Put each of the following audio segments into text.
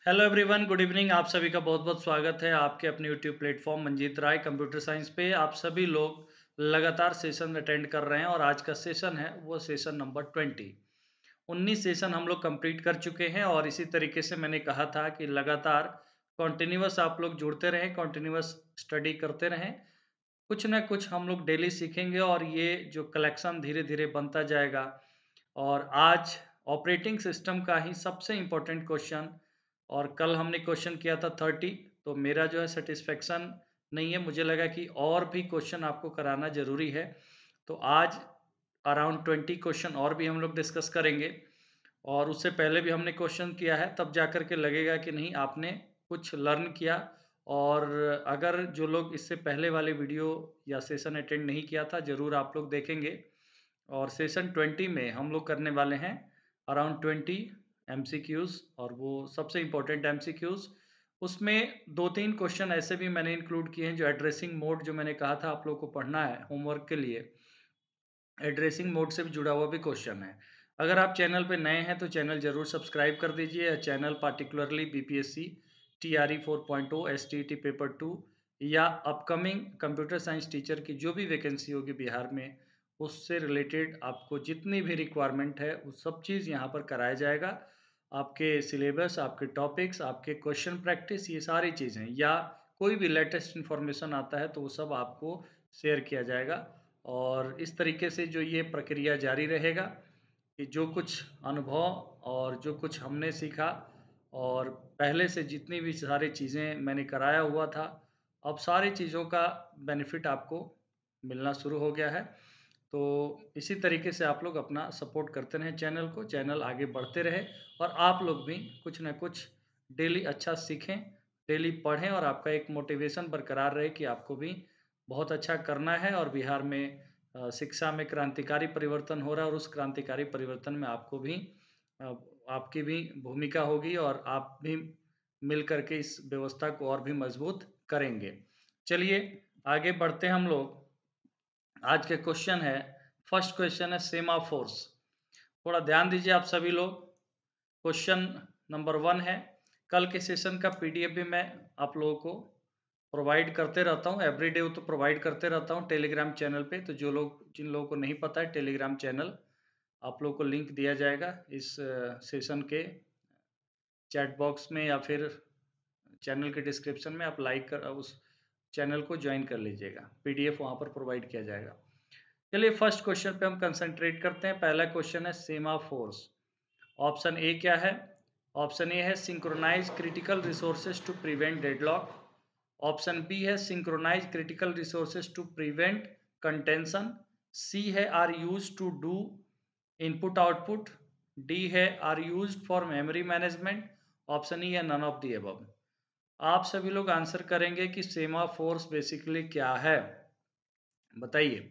Hello everyone, good evening. आप सभी का बहुत बहुत स्वागत है आपके अपने यूट्यूब प्लेटफॉर्म मंजीत राय कंप्यूटर साइंस पे। आप सभी लोग लगातार सेशन अटेंड कर रहे हैं और आज का सेशन है वो सेशन नंबर 19 सेशन हम लोग कंप्लीट कर चुके हैं। और इसी तरीके से मैंने कहा था कि लगातार कॉन्टिन्यूस आप लोग जुड़ते रहें, कॉन्टिन्यूस स्टडी करते रहें। कुछ ना कुछ हम लोग डेली सीखेंगे और ये जो कलेक्शन धीरे धीरे बनता जाएगा। और आज ऑपरेटिंग सिस्टम का ही सबसे इम्पोर्टेंट क्वेश्चन, और कल हमने क्वेश्चन किया था 30, तो मेरा जो है सेटिस्फेक्शन नहीं है, मुझे लगा कि और भी क्वेश्चन आपको कराना ज़रूरी है। तो आज अराउंड 20 क्वेश्चन और भी हम लोग डिस्कस करेंगे। और उससे पहले भी हमने क्वेश्चन किया है, तब जा कर के लगेगा कि नहीं आपने कुछ लर्न किया। और अगर जो लोग इससे पहले वाले वीडियो या सेशन अटेंड नहीं किया था, ज़रूर आप लोग देखेंगे। और सेशन 20 में हम लोग करने वाले हैं अराउंड 20 एमसीक्यूज़, और वो सबसे इम्पोर्टेंट एमसीक्यूज़। उसमें 2-3 क्वेश्चन ऐसे भी मैंने इंक्लूड किए हैं जो एड्रेसिंग मोड, जो मैंने कहा था आप लोगों को पढ़ना है होमवर्क के लिए, एड्रेसिंग मोड से भी जुड़ा हुआ भी क्वेश्चन है। अगर आप चैनल पे नए हैं तो चैनल ज़रूर सब्सक्राइब कर दीजिए। Channel particularly BPSC TRE 4.0 STET paper 2 या अपकमिंग कंप्यूटर साइंस टीचर की जो भी वैकेंसी होगी बिहार में, उससे रिलेटेड आपको जितनी भी रिक्वायरमेंट है वो सब चीज़ यहाँ पर कराया जाएगा। आपके सिलेबस, आपके टॉपिक्स, आपके क्वेश्चन प्रैक्टिस, ये सारी चीज़ें, या कोई भी लेटेस्ट इन्फॉर्मेशन आता है तो वो सब आपको शेयर किया जाएगा। और इस तरीके से जो ये प्रक्रिया जारी रहेगा कि जो कुछ अनुभव और जो कुछ हमने सीखा और पहले से जितनी भी सारी चीज़ें मैंने कराया हुआ था, अब सारी चीज़ों का बेनिफिट आपको मिलना शुरू हो गया है। तो इसी तरीके से आप लोग अपना सपोर्ट करते रहें चैनल को, चैनल आगे बढ़ते रहे और आप लोग भी कुछ ना कुछ डेली अच्छा सीखें, डेली पढ़ें और आपका एक मोटिवेशन बरकरार रहे कि आपको भी बहुत अच्छा करना है। और बिहार में शिक्षा में क्रांतिकारी परिवर्तन हो रहा है और उस क्रांतिकारी परिवर्तन में आपको भी अ, आपकी भी भूमिका होगी और आप भी मिल कर के इस व्यवस्था को और भी मजबूत करेंगे। चलिए आगे बढ़ते हैं हम लोग। आज के क्वेश्चन है, फर्स्ट क्वेश्चन है सेमाफोर्स। थोड़ा ध्यान दीजिए आप सभी लोग। क्वेश्चन नंबर 1 है। कल के सेशन का पीडीएफ भी मैं आप लोगों को प्रोवाइड करते रहता हूँ, एवरीडे तो प्रोवाइड करते रहता हूँ टेलीग्राम चैनल पे। तो जिन लोगों को नहीं पता है, टेलीग्राम चैनल आप लोगों को लिंक दिया जाएगा इस सेशन के चैट बॉक्स में, या फिर चैनल के डिस्क्रिप्शन में आप लाइक कर उस चैनल को ज्वाइन कर लीजिएगा। पीडीएफ वहाँ पर प्रोवाइड किया जाएगा। चलिए फर्स्ट क्वेश्चन पे हम कंसंट्रेट करते हैं। पहला क्वेश्चन है सेमाफोर्स। ऑप्शन ए क्या है? ऑप्शन ए है synchronize critical resources to prevent deadlock. Option B है synchronize critical resources to prevent contention. C है are use to do input output. D है are use for memory management. Option E है none of the above. आप सभी लोग answer करेंगे कि semaphores basically क्या है, बताइए।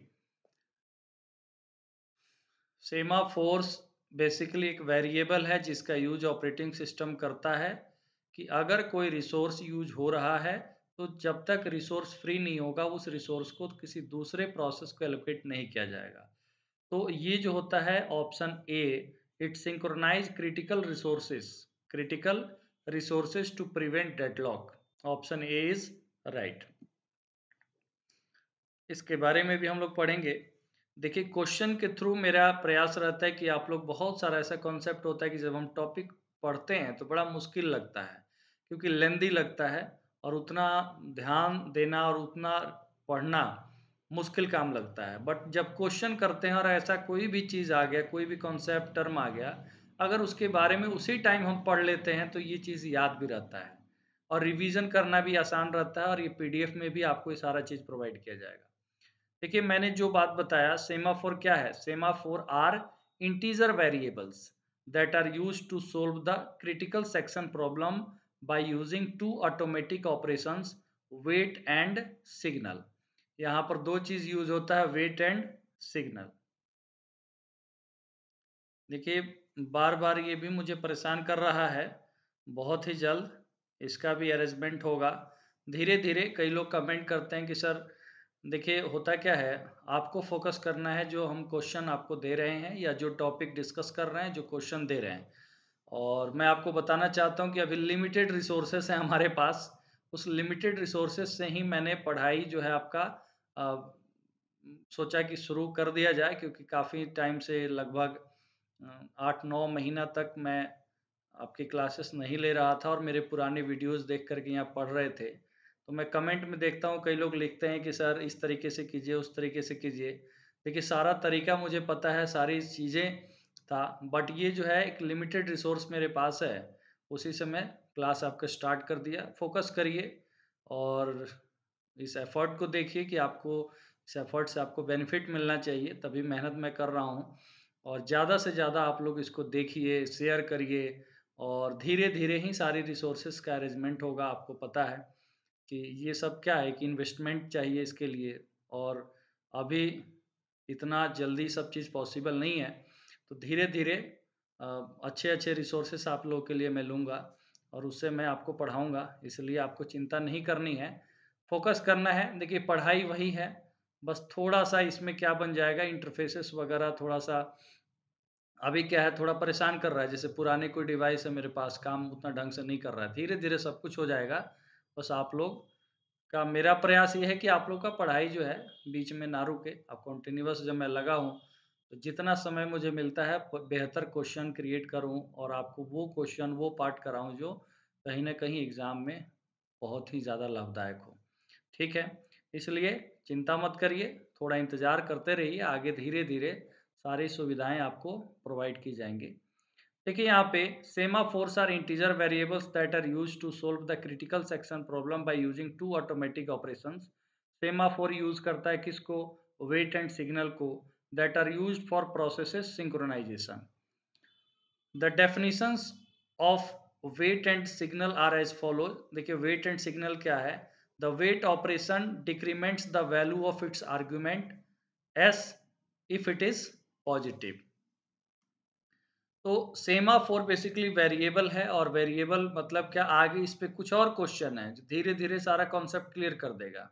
सेमाफोर्स बेसिकली एक वेरिएबल है जिसका यूज ऑपरेटिंग सिस्टम करता है कि अगर कोई रिसोर्स यूज हो रहा है तो जब तक रिसोर्स फ्री नहीं होगा उस रिसोर्स को किसी दूसरे प्रोसेस को एलोकेट नहीं किया जाएगा। तो ये जो होता है option A, it synchronize critical resources to prevent deadlock. Option A is right. इसके बारे में भी हम लोग पढ़ेंगे। देखिए क्वेश्चन के थ्रू मेरा प्रयास रहता है कि आप लोग, बहुत सारा ऐसा कॉन्सेप्ट होता है कि जब हम टॉपिक पढ़ते हैं तो बड़ा मुश्किल लगता है, क्योंकि लेंदी लगता है और उतना ध्यान देना और उतना पढ़ना मुश्किल काम लगता है। बट जब क्वेश्चन करते हैं और ऐसा कोई भी चीज़ आ गया, कोई भी कॉन्सेप्ट टर्म आ गया, अगर उसके बारे में उसी टाइम हम पढ़ लेते हैं तो ये चीज़ याद भी रहता है और रिवीजन करना भी आसान रहता है। और ये पीडीएफ में भी आपको ये सारा चीज़ प्रोवाइड किया जाएगा। देखिए मैंने जो बात बताया, सेमाफोर क्या है? Semaphore are integer variables that are used to solve the critical section problem by using two automatic operations, wait and signal. यहाँ पर दो चीज यूज होता है, वेट एंड सिग्नल। देखिए बार बार ये भी मुझे परेशान कर रहा है। बहुत ही जल्द इसका भी अरेंजमेंट होगा। धीरे धीरे कई लोग कमेंट करते हैं कि सर, देखिए होता क्या है, आपको फोकस करना है जो हम क्वेश्चन आपको दे रहे हैं या जो टॉपिक डिस्कस कर रहे हैं, जो क्वेश्चन दे रहे हैं। और मैं आपको बताना चाहता हूँ कि अभी लिमिटेड रिसोर्सेस हैं हमारे पास। उस लिमिटेड रिसोर्सेस से ही मैंने पढ़ाई जो है आपका अ, सोचा कि शुरू कर दिया जाए, क्योंकि काफ़ी टाइम से लगभग 8-9 महीना तक मैं आपकी क्लासेस नहीं ले रहा था और मेरे पुराने वीडियोज़ देख कर के यहाँ पढ़ रहे थे। तो मैं कमेंट में देखता हूँ कई लोग लिखते हैं कि सर इस तरीके से कीजिए, उस तरीके से कीजिए। देखिए सारा तरीका मुझे पता है, सारी चीज़ें था, बट ये जो है एक लिमिटेड रिसोर्स मेरे पास है, उसी से मैं क्लास आपका स्टार्ट कर दिया। फ़ोकस करिए और इस एफ़र्ट को देखिए कि आपको इस एफ़र्ट से आपको बेनिफिट मिलना चाहिए, तभी मेहनत मैं कर रहा हूँ। और ज़्यादा से ज़्यादा आप लोग इसको देखिए, शेयर करिए और धीरे-धीरे ही सारी रिसोर्सेज़ का अरेंजमेंट होगा। आपको पता है कि ये सब क्या है कि इन्वेस्टमेंट चाहिए इसके लिए, और अभी इतना जल्दी सब चीज़ पॉसिबल नहीं है। तो धीरे-धीरे अच्छे-अच्छे रिसोर्सेज़ आप लोगों के लिए मैं लूँगा और उससे मैं आपको पढ़ाऊँगा, इसलिए आपको चिंता नहीं करनी है, फ़ोकस करना है। देखिए पढ़ाई वही है, बस थोड़ा-सा इसमें क्या बन जाएगा, इंटरफ़ेसेस वगैरह थोड़ा-सा अभी क्या है, थोड़ा परेशान कर रहा है। जैसे पुराने कोई डिवाइस है मेरे पास, काम उतना ढंग से नहीं कर रहा है। धीरे-धीरे सब कुछ हो जाएगा। बस आप लोग का मेरा प्रयास ये है कि आप लोग का पढ़ाई जो है बीच में ना रुके। अब कंटीन्यूअस जब मैं लगा हूँ, तो जितना समय मुझे मिलता है बेहतर क्वेश्चन क्रिएट करूँ और आपको वो क्वेश्चन, वो पार्ट कराऊँ जो कहीं न कहीं एग्ज़ाम में बहुत ही ज़्यादा लाभदायक हो। ठीक है? इसलिए चिंता मत करिए, थोड़ा इंतज़ार करते रहिए, आगे धीरे-धीरे सारी सुविधाएँ आपको प्रोवाइड की जाएँगी। देखिए यहाँ पे semaphores are integer variables that are used to solve the critical section problem by using two automatic operations. Semaphore use करता है किसको? वेट एंड सिग्नल को, that are used for processes synchronization. The definitions of wait and signal are as follow. देखिए wait and signal क्या है? The wait operation decrements the value of its argument S if it is positive. तो semaphore basically variable है, और variable मतलब क्या, आगे इस पे कुछ और क्वेश्चन है जो धीरे-धीरे सारा कॉन्सेप्ट क्लियर कर देगा।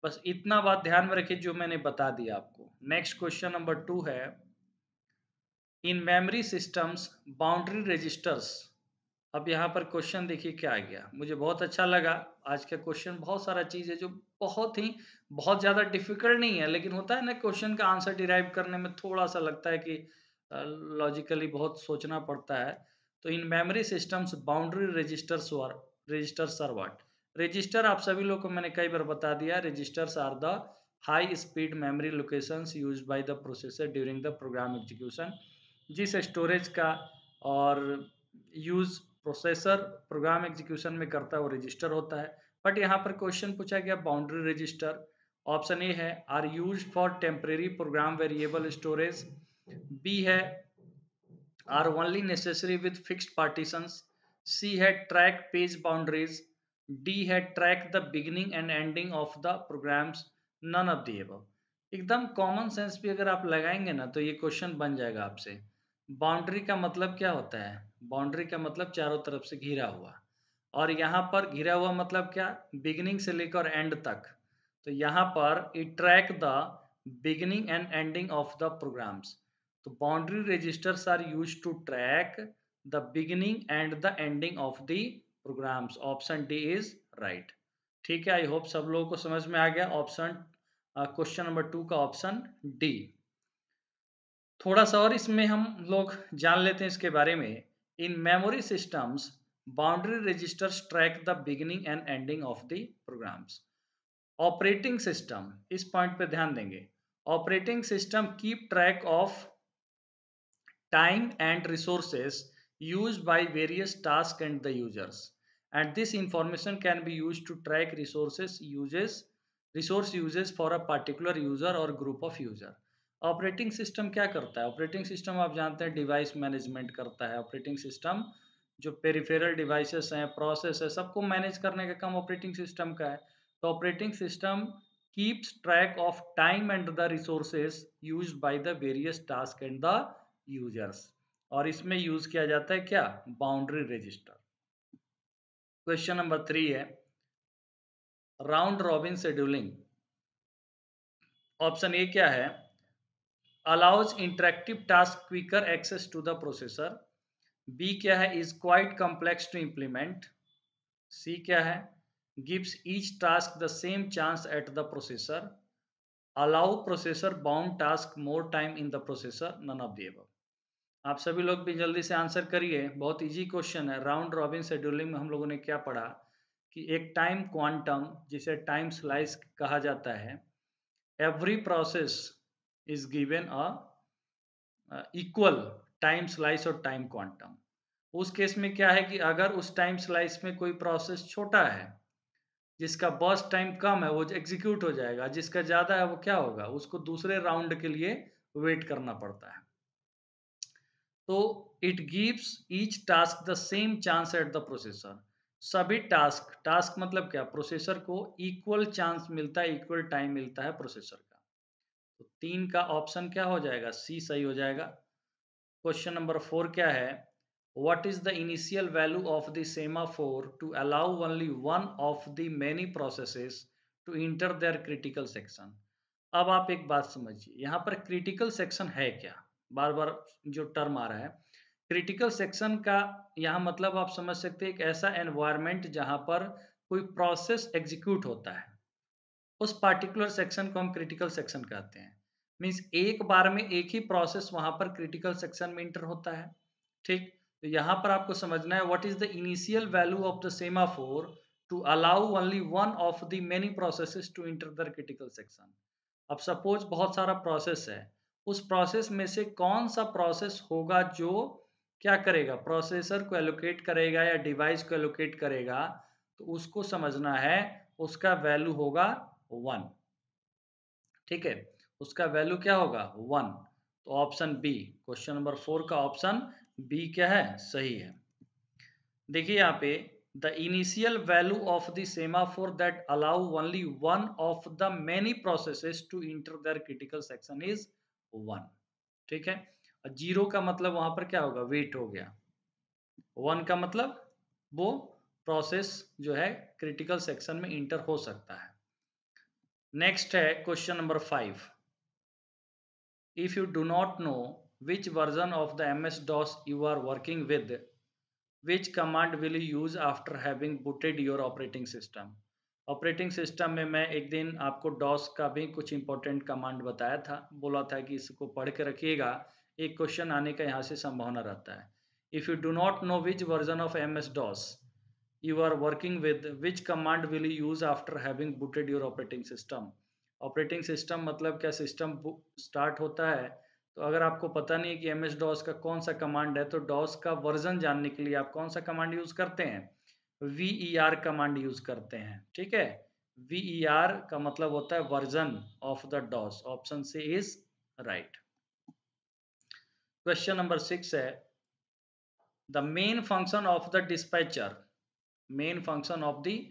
बस इतना बात ध्यान में रखिए जो मैंने बता दिया आपको। नेक्स्ट क्वेश्चन नंबर 2 है, in memory systems boundary registers. अब यहाँ पर क्वेश्चन देखिए क्या आ गया, मुझे बहुत अच्छा लगा। आज का क्वेश्चन बहुत सारा चीज़ है जो बहुत ज़्यादा डिफ़िकल्ट नहीं है, लेकिन होता है ना क्वेश्चन का आंसर डिराइव करने में थोड़ा-सा लगता है कि लॉजिकली बहुत सोचना पड़ता है। तो in memory systems boundary registers are what? Register आप सभी लोग को मैंने कई बार बता दिया, registers are the high speed memory locations used by the processor during the program execution. जिस स्टोरेज का और यूज़ प्रोसेसर प्रोग्राम एग्जीक्यूशन में करता है वो रजिस्टर होता है। बट यहाँ पर क्वेश्चन पूछा गया बाउंड्री रजिस्टर। ऑप्शन ए है are used for temporary program variable storage, B है are only necessary with fixed partitions, C है ट्रैक पेज बाउंड्रीज, डी है track the beginning and ending of the programs, none of the above. एकदम common sense भी अगर आप लगाएंगे ना तो ये क्वेश्चन बन जाएगा आपसे। बाउंड्री का मतलब क्या होता है? बाउंड्री का मतलब चारों तरफ से घिरा हुआ, और यहाँ पर घिरा हुआ मतलब क्या? बिगिनिंग से लेकर एंड तक। तो यहाँ पर it track the beginning and ending of the programs. तो boundary registers are used to track the beginning and the ending of the programs. Option D is right. ठीक है, आई होप सब लोगों को समझ में आ गया। ऑप्शन क्वेश्चन नंबर 2 का ऑप्शन डी। थोड़ा सा और इसमें हम लोग जान लेते हैं इसके बारे में। In memory systems boundary registers track the beginning and ending of the programs. Operating system, इस पॉइंट पे ध्यान देंगे। Operating system keep track of time and resources used by various tasks and the users, and this information can be used to track resource uses for a particular user or group of user। Operating system क्या करता है? Operating system आप जानते हैं device management करता है। Operating system जो peripheral devices हैं, प्रोसेस है, सबको मैनेज करने का काम ऑपरेटिंग सिस्टम का है। तो operating system keeps track of time and the resources used by the various task and the users, और इसमें यूज किया जाता है क्या? Boundary register. क्वेश्चन नंबर 3 है round robin scheduling. Option A क्या है? Allows interactive task quicker access to the processor, B क्या है, is quite complex to implement. C क्या है, gives each task the same chance at the processor. Allow processor bound task more time in the processor, none of the above. आप सभी लोग भी जल्दी से आंसर करिए, बहुत इजी क्वेश्चन है। राउंड रॉबिन शेड्यूलिंग में हम लोगों ने क्या पढ़ा कि एक टाइम क्वांटम जिसे टाइम स्लाइस कहा जाता है, every process is given a equal time slice और टाइम क्वांटम। उस केस में क्या है कि अगर उस टाइम स्लाइस में कोई प्रोसेस छोटा है जिसका बर्स्ट टाइम कम है वो एग्जीक्यूट हो जाएगा, जिसका ज़्यादा है वो क्या होगा, उसको दूसरे राउंड के लिए वेट करना पड़ता है। तो it gives each task the same chance at the processor. सभी टास्क, टास्क मतलब क्या, प्रोसेसर को इक्वल चांस मिलता है, इक्वल टाइम मिलता है प्रोसेसर का। तो 3 का ऑप्शन क्या हो जाएगा, सी सही हो जाएगा। क्वेश्चन नंबर 4 क्या है, what is the initial value of the semaphore to allow only one of the many processes to enter their critical section. अब आप एक बात समझिए, यहाँ पर क्रिटिकल सेक्शन है क्या, बार बार जो टर्म आ रहा है क्रिटिकल सेक्शन का, यहाँ मतलब आप समझ सकते हैं एक ऐसा एनवायरनमेंट जहाँ पर कोई प्रोसेस एग्जीक्यूट होता है, उस पार्टिकुलर सेक्शन को हम क्रिटिकल सेक्शन कहते हैं। मीन्स एक बार में एक ही प्रोसेस वहां पर क्रिटिकल सेक्शन में इंटर होता है। ठीक, तो यहाँ पर आपको समझना है what is the initial value of the semaphore to allow only one of the many processes to enter the critical section. अब सपोज बहुत सारा प्रोसेस है, उस प्रोसेस में से कौन सा प्रोसेस होगा जो क्या करेगा, प्रोसेसर को एलोकेट करेगा या डिवाइस को एलोकेट करेगा, तो उसको समझना है, उसका वैल्यू होगा 1। ठीक है, उसका वैल्यू क्या होगा 1। तो ऑप्शन बी, क्वेश्चन नंबर 4 का ऑप्शन बी क्या है, सही है। देखिए यहाँ पे the initial value of the semaphore that allow only one of the many processes to enter their critical section is 1। ठीक है, और 0 का मतलब वहां पर क्या होगा, वेट हो गया। 1 का मतलब वो प्रोसेस जो है क्रिटिकल सेक्शन में इंटर हो सकता है। नेक्स्ट है question number 5। If you do not know which version of the MS-DOS you are working with, which command will you use after having booted your operating system? Operating system में मैं एक दिन आपको DOS का भी कुछ important command बताया था, बोला था कि इसको पढ़ के रखिएगा, एक क्वेश्चन आने का यहाँ से संभावना रहता है। If you do not know which version of MS-DOS you are working with, which command will you use after having booted your operating system? Operating system मतलब क्या, सिस्टम स्टार्ट होता है, तो अगर आपको पता नहीं है कि एम एस डॉस का कौन सा कमांड है, तो डॉस का वर्जन जानने के लिए आप कौन सा कमांड यूज करते हैं, VER कमांड यूज करते हैं। ठीक है, VER का मतलब होता है version of the DOS. Option C is right. Question number 6 है, the main function of the dispatcher, main function of the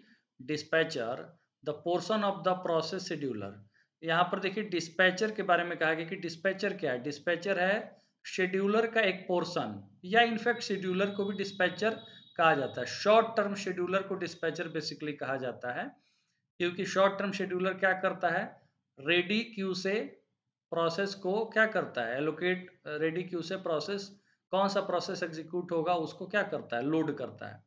dispatcher, the portion of the process scheduler. यहाँ पर देखिए डिस्पैचर के बारे में कहा गया कि डिस्पैचर क्या है, डिस्पैचर है शेड्यूलर का एक पोर्शन, या इनफैक्ट शेड्यूलर को भी डिस्पैचर कहा जाता है। शॉर्ट टर्म शेड्यूलर को डिस्पैचर बेसिकली कहा जाता है, क्योंकि शॉर्ट टर्म शेड्यूलर क्या करता है, रेडी क्यू से प्रोसेस को क्या करता है, एलोकेट, रेडी क्यू से प्रोसेस, कौन सा प्रोसेस एग्जीक्यूट होगा उसको क्या करता है, लोड करता है।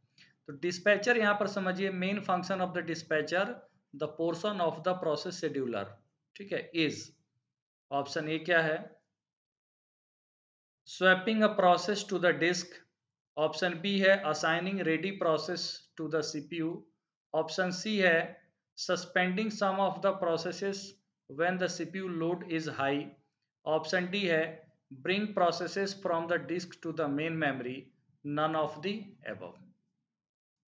तो डिस्पैचर यहाँ पर समझिए main function of the dispatcher the portion of the process scheduler. ठीक है, इज, ऑप्शन ए क्या है, swapping a process to the disk. Option B है assigning ready process to the CPU. Option C है suspending some of the processes when the CPU load is high. Option D है bring processes from the disk to the main memory, none of the above.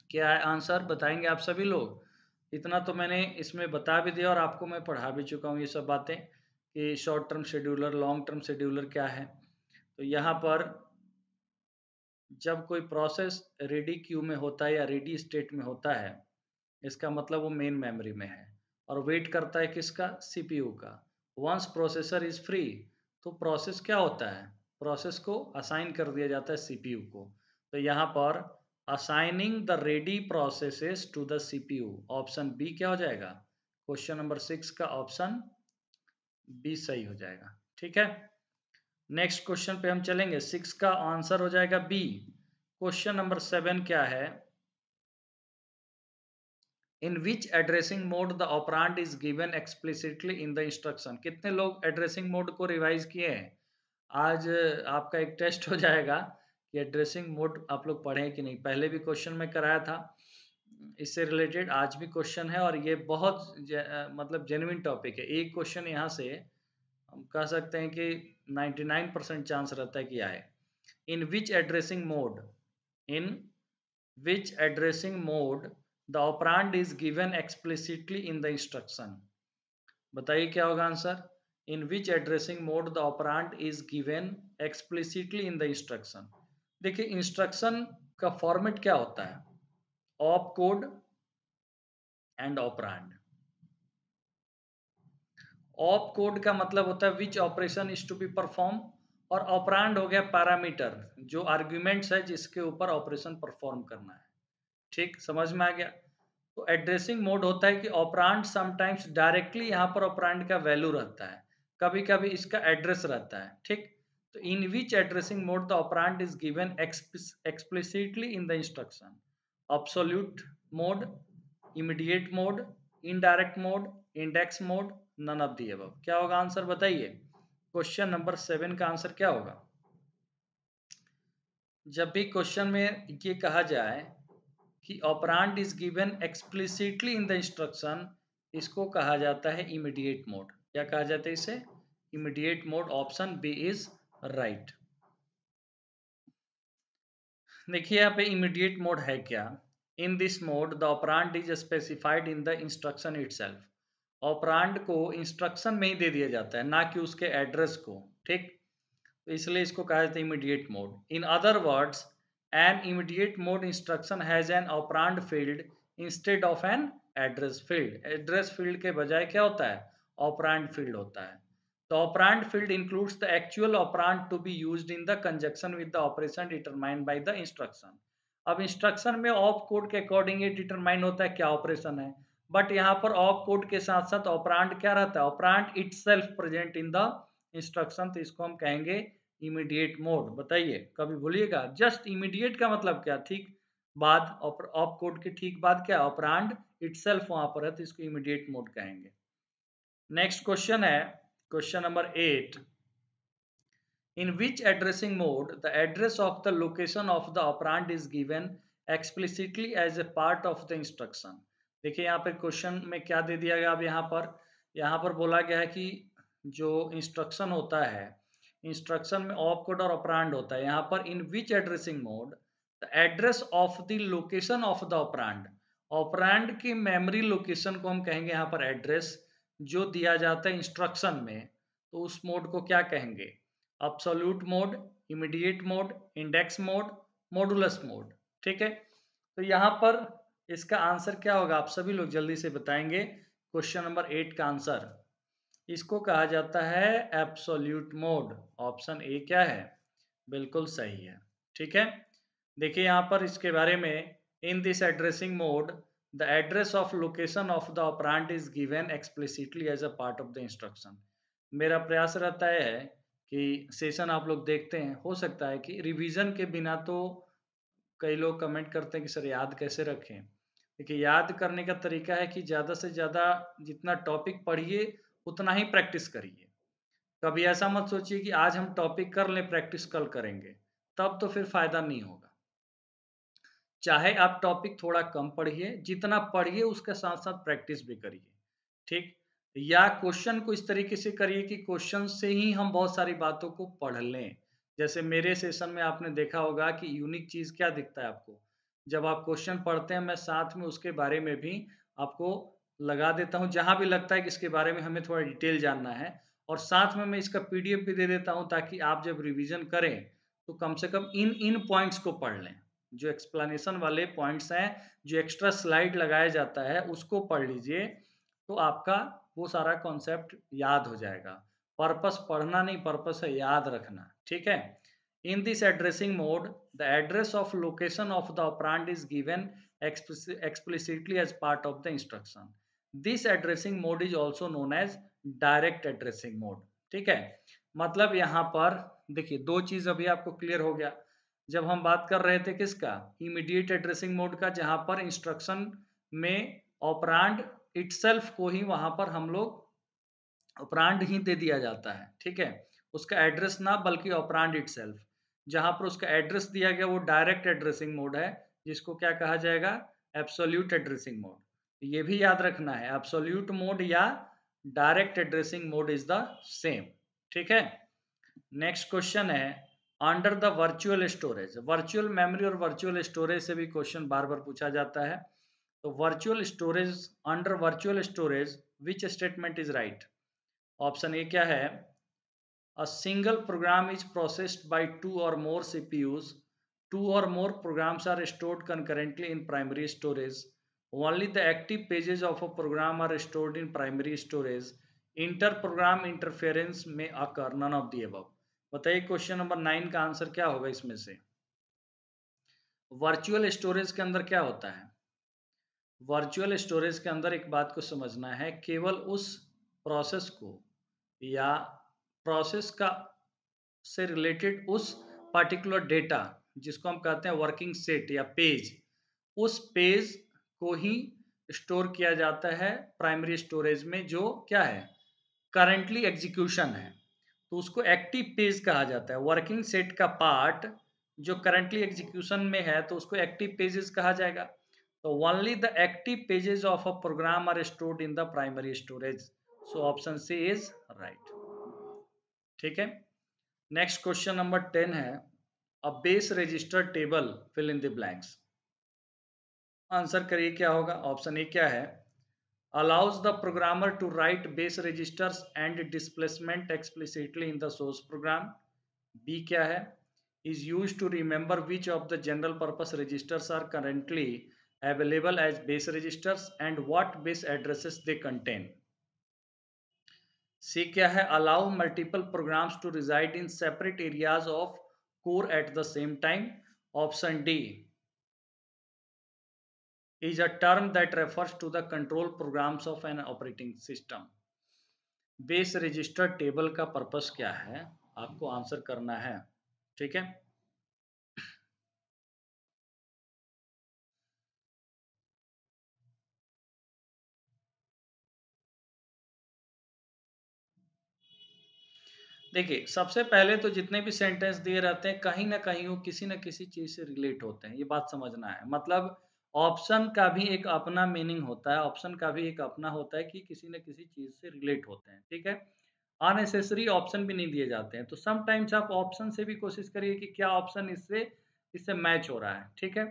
क्या है answer, बताएंगे आप सभी लोग। इतना तो मैंने इसमें बता भी दिया और आपको मैं पढ़ा भी चुका हूँ ये सब बातें कि short term scheduler, long term scheduler क्या है। तो यहाँ पर जब कोई प्रोसेस रेडी क्यू में होता है या रेडी स्टेट में होता है, इसका मतलब वो मेन मेमोरी में है और वेट करता है किसका, सीपीयू का। वंस प्रोसेसर इज फ्री, तो प्रोसेस क्या होता है, प्रोसेस को असाइन कर दिया जाता है सीपीयू को। तो यहाँ पर assigning the ready processes to the CPU, option B क्या हो जाएगा, क्वेश्चन नंबर 6 का ऑप्शन बी सही हो जाएगा। ठीक है, नेक्स्ट क्वेश्चन पे हम चलेंगे। 6 का आंसर हो जाएगा बी, क्वेश्चन नंबर 7 क्या है? In which addressing mode the operand is given explicitly in the instruction. कितने लोग एड्रेसिंग मोड को रिवाइज किए हैं? आज आपका एक टेस्ट हो जाएगा कि एड्रेसिंग मोड आप लोग पढ़े कि नहीं। पहले भी क्वेश्चन में कराया था इससे रिलेटेड, आज भी क्वेश्चन है और ये बहुत मतलब जेन्युइन टॉपिक है। एक क्वेश्चन यहाँ से हम कह सकते हैं कि 99% चांस रहता है कि आए। In which addressing mode, in which addressing mode the operand is given explicitly in the instruction। बताइए क्या होगा answer? In which addressing mode the operand is given explicitly in the instruction. देखिए इंस्ट्रक्शन का format क्या होता है? Op code and operand. Op code का मतलब होता है which operation is to be perform, और ऑपरेंड हो गया पैरामीटर, जो आर्ग्यूमेंट्स है जिसके ऊपर ऑपरेशन परफॉर्म करना है। ठीक, समझ में आ गया? तो एड्रेसिंग मोड होता है कि ऑपरेंड समटाइम्स डायरेक्टली यहाँ पर ऑपरेंड का वैल्यू रहता है, कभी कभी इसका एड्रेस रहता है। ठीक, तो in which addressing mode the operand is given explicitly in the instruction. Absolute mode, immediate mode, indirect mode, index mode, none of the above. क्या होगा आंसर बताइए? क्वेश्चन नंबर 7 का आंसर क्या होगा? जब भी क्वेश्चन में ये कहा जाए कि operand is given explicitly in the instruction, इसको कहा जाता है इमीडिएट मोड। क्या कहा जाता है इसे? Immediate mode. Option B is right. देखिए यहाँ पे इमीडिएट मोड है क्या? In this mode the operand is specified in the instruction itself. Operand को इंस्ट्रक्शन में ही दे दिया जाता है, ना कि उसके एड्रेस को। ठीक, तो इसलिए इसको कहा जाता है immediate mode. In other words, an immediate mode instruction has an operand field instead of an address field. Address field के बजाय क्या होता है? ऑपरेंड फील्ड होता है। The operand field includes the actual operand to be used in the conjunction with the operation determined by the instruction। अब instruction में op code के अकॉर्डिंग ये डिटरमाइन होता है क्या ऑपरेशन है, बट यहाँ पर ऑप कोड के साथ साथ ऑपरेंड क्या रहता है? Operand itself present in the instruction, तो इसको हम कहेंगे इमीडिएट मोड। बताइए, कभी भूलिएगा, जस्ट इमीडिएट का मतलब क्या? ठीक बाद, ऑप कोड के ठीक बाद क्या? ऑपरेंड इटसेल्फ वहां पर है, तो इसको इमीडिएट मोड कहेंगे। नेक्स्ट क्वेश्चन है question number 8। In which addressing mode the address of the location of the operand is given explicitly as a part of the instruction. देखिए यहाँ पर क्वेश्चन में क्या दे दिया गया। अब यहाँ पर बोला गया है कि जो इंस्ट्रक्शन होता है, इंस्ट्रक्शन में ऑप कोड और ऑपरेंड होता है। यहाँ पर in which addressing mode the address of the location of the operand, operand की मेमोरी लोकेशन को हम कहेंगे यहाँ पर एड्रेस, जो दिया जाता है इंस्ट्रक्शन में, तो उस मोड को क्या कहेंगे? Absolute mode, immediate mode, index mode, modulus mode. ठीक है, तो यहाँ पर इसका आंसर क्या होगा? आप सभी लोग जल्दी से बताएंगे। क्वेश्चन नंबर 8 का आंसर, इसको कहा जाता है एब्सोल्यूट मोड। ऑप्शन ए क्या है? बिल्कुल सही है। ठीक है, देखिए यहाँ पर इसके बारे में, in this addressing mode the address of location of the operand is given explicitly as a part of the instruction. मेरा प्रयास रहता है कि सेशन आप लोग देखते हैं, हो सकता है कि रिवीजन के बिना, तो कई लोग कमेंट करते हैं कि सर याद कैसे रखें। देखिए याद करने का तरीका है कि ज़्यादा से ज़्यादा जितना टॉपिक पढ़िए उतना ही प्रैक्टिस करिए। कभी ऐसा मत सोचिए कि आज हम टॉपिक कर लें, प्रैक्टिस कल करेंगे, तब तो फिर फायदा नहीं होगा। चाहे आप टॉपिक थोड़ा कम पढ़िए, जितना पढ़िए उसके साथ साथ प्रैक्टिस भी करिए। ठीक, या क्वेश्चन को इस तरीके से करिए कि क्वेश्चन से ही हम बहुत सारी बातों को पढ़ लें। जैसे मेरे सेशन में आपने देखा होगा कि यूनिक चीज़ क्या दिखता है आपको? जब आप क्वेश्चन पढ़ते हैं, मैं साथ में उसके बारे में भी आपको लगा देता हूँ, जहाँ भी लगता है कि इसके बारे में हमें थोड़ा डिटेल जानना है, और साथ में मैं इसका पीडीएफ भी दे देता हूँ, ताकि आप जब रिवीजन करें तो कम से कम इन पॉइंट्स को पढ़ लें। जो एक्सप्लेनेशन वाले पॉइंट्स हैं, जो एक्स्ट्रा स्लाइड लगाया जाता है, उसको पढ़ लीजिए, तो आपका वो सारा कॉन्सेप्ट याद हो जाएगा। पर्पस पढ़ना नहीं, पर्पस है याद रखना। ठीक है, इन this addressing mode the address of location of the operand is given explicitly as part of the instruction। this addressing mode is also known as direct addressing mode। ठीक है, मतलब यहाँ पर देखिए दो चीज अभी आपको क्लियर हो गया। जब हम बात कर रहे थे किसका, इमीडिएट एड्रेसिंग मोड का, जहां पर इंस्ट्रक्शन में ऑपरांड इटसेल्फ को ही वहां पर हम लोग ऑपरांड ही दे दिया जाता है, ठीक है, उसका एड्रेस ना बल्कि ऑपरांड इटसेल्फ। जहां पर उसका एड्रेस दिया गया वो डायरेक्ट एड्रेसिंग मोड है, जिसको क्या कहा जाएगा, एब्सोल्यूट एड्रेसिंग मोड। ये भी याद रखना है, एब्सोल्यूट मोड या direct addressing mode is the same, ठीक है। नेक्स्ट क्वेश्चन है, under the virtual storage, virtual memory और वर्चुअल स्टोरेज से भी क्वेश्चन बार बार पूछा जाता है। तो virtual storage, under virtual storage which statement is right? Option A क्या है, a single program is processed by two or more CPUs. Two or more programs are stored concurrently in primary storage. Only the active pages of a program are stored in primary storage. Inter-program interference may occur. None of the above. बताइए question number 9 का answer क्या होगा इसमें से? Virtual storage के अंदर क्या होता है? वर्चुअल स्टोरेज के अंदर एक बात को समझना है, केवल उस प्रोसेस को या प्रोसेस का से रिलेटेड उस पर्टिकुलर डेटा जिसको हम कहते हैं वर्किंग सेट या पेज, उस पेज को ही स्टोर किया जाता है प्राइमरी स्टोरेज में, जो क्या है, करंटली एग्जीक्यूशन है, तो उसको एक्टिव पेज कहा जाता है। वर्किंग सेट का पार्ट जो करंटली एग्जीक्यूशन में है तो उसको एक्टिव पेजेस कहा जाएगा। तो only the active pages of a program are stored in the primary storage, so option C is right, ठीक है। नेक्स्ट क्वेश्चन नंबर 10 है, a base register table, fill in the blanks. Answer करिए क्या होगा। Option A क्या है, allows the programmer to write base registers and displacement explicitly in the source program. B क्या है, is used to remember which of the general purpose registers are currently available as base registers and what base addresses they contain. C क्या है, allow multiple programs to reside in separate areas of core at the same time. Option D is a term that refers to the control programs of an operating system. Base register table का purpose क्या है, आपको answer करना है, ठीक है। देखिए, सबसे पहले तो जितने भी सेंटेंस दिए रहते हैं कहीं ना कहीं वो किसी न किसी चीज से रिलेट होते हैं, ये बात समझना है। मतलब ऑप्शन का भी एक अपना मीनिंग होता है, ऑप्शन का भी एक अपना होता है कि किसी न किसी चीज से रिलेट होते हैं, ठीक है। अननेसेसरी ऑप्शन भी नहीं दिए जाते हैं, तो समटाइम्स आप ऑप्शन से भी कोशिश करिए कि क्या ऑप्शन इससे इससे मैच हो रहा है, ठीक है।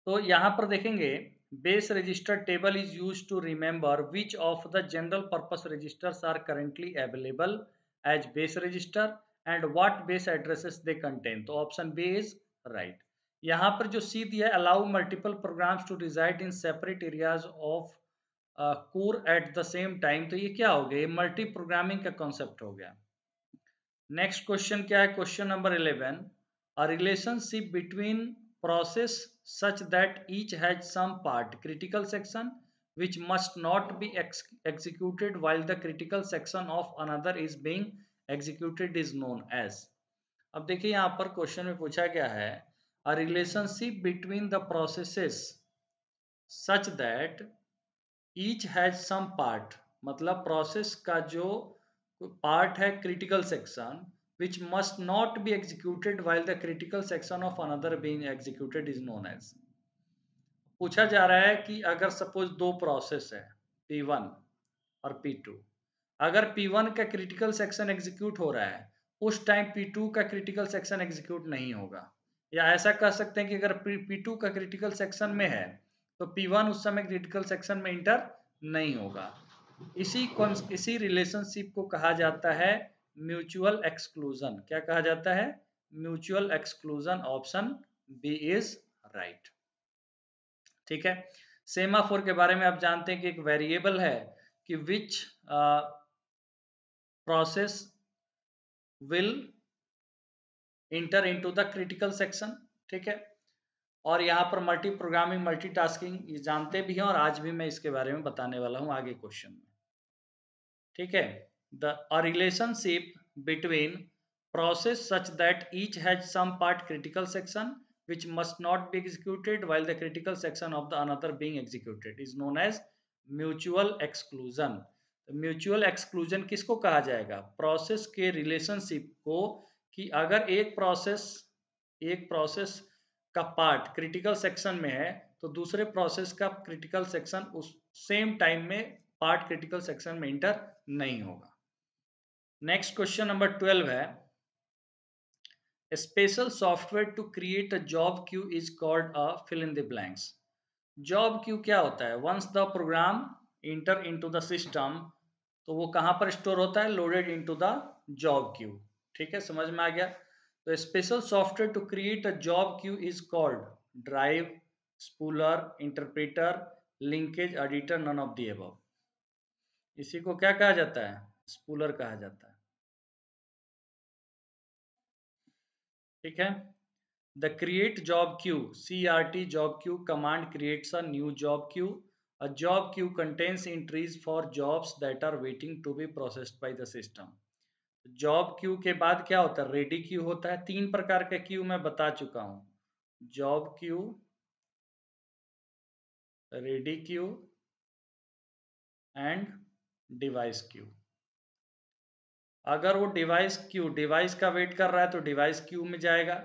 तो यहाँ पर देखेंगे, base register table is use to remember which of the general purpose registers are currently available as base register and what base addresses they contain. तो ऑप्शन बी इज राइट। यहाँ पर जो सी दिया है, allow multiple programs to reside in separate areas of core at the same time, तो ये क्या हो गया, ये मल्टी प्रोग्रामिंग का कॉन्सेप्ट हो गया। नेक्स्ट क्वेश्चन क्या है, question number 11, a relationship between process such that each has some part critical section which must not be executed while the critical section of another is being executed is known as। अब देखिए यहाँ पर question में पूछा गया है, a relationship between the processes such that each has some part, मतलब process का जो पार्ट है critical section, which must not be executed while the critical section of another being executed is known as। पूछा जा रहा है कि अगर सपोज दो प्रोसेस है P1 और P2, अगर P1 का क्रिटिकल सेक्शन एग्जीक्यूट हो रहा है उस टाइम P2 का क्रिटिकल सेक्शन एग्जीक्यूट नहीं होगा, या ऐसा कह सकते हैं कि अगर P2 का क्रिटिकल सेक्शन में है तो P1 उस समय क्रिटिकल सेक्शन में इंटर नहीं होगा। इसी रिलेशनशिप को कहा जाता है म्यूचुअल एक्सक्लूजन। क्या कहा जाता है, mutual exclusion. Option B is right, ठीक है। सेमाफोर के बारे में आप जानते हैं कि एक वेरिएबल है कि which process will inter into the critical section, ठीक है। और यहाँ पर मल्टी प्रोग्रामिंग मल्टीटास्किंग ये जानते भी हैं और आज भी मैं इसके बारे में बताने वाला हूँ आगे क्वेश्चन में, ठीक है। The relationship between process such that each has some part critical section which must not be executed while the critical section of the another being executed is known as mutual exclusion. Mutual exclusion किसको कहा जाएगा? Process के relationship को, कि अगर एक process का part critical section में है तो दूसरे प्रोसेस का क्रिटिकल सेक्शन उस सेम टाइम में पार्ट क्रिटिकल सेक्शन में इंटर नहीं होगा। नेक्स्ट क्वेश्चन नंबर 12 है, a special software to create a job queue is called a fill in the blanks. Job queue क्या होता है? Once the program enter into the system, तो वो कहाँ पर स्टोर होता है? Loaded into the job queue. ठीक है, समझ में आ गया? तो special software to create a job queue is called drive, spooler, interpreter, linkage editor, none of the above. इसी को क्या कहा जाता है? स्पूलर कहा जाता है। ठीक है, the create job queue CRT job queue command creates a new job queue. A job queue contains entries for jobs that are waiting to be processed by the system. Job queue के बाद क्या होता है? Ready queue होता है। तीन प्रकार के क्यू मैं बता चुका हूं, job queue, ready queue and device Q. अगर वो डिवाइस का वेट कर रहा है तो डिवाइस क्यू में जाएगा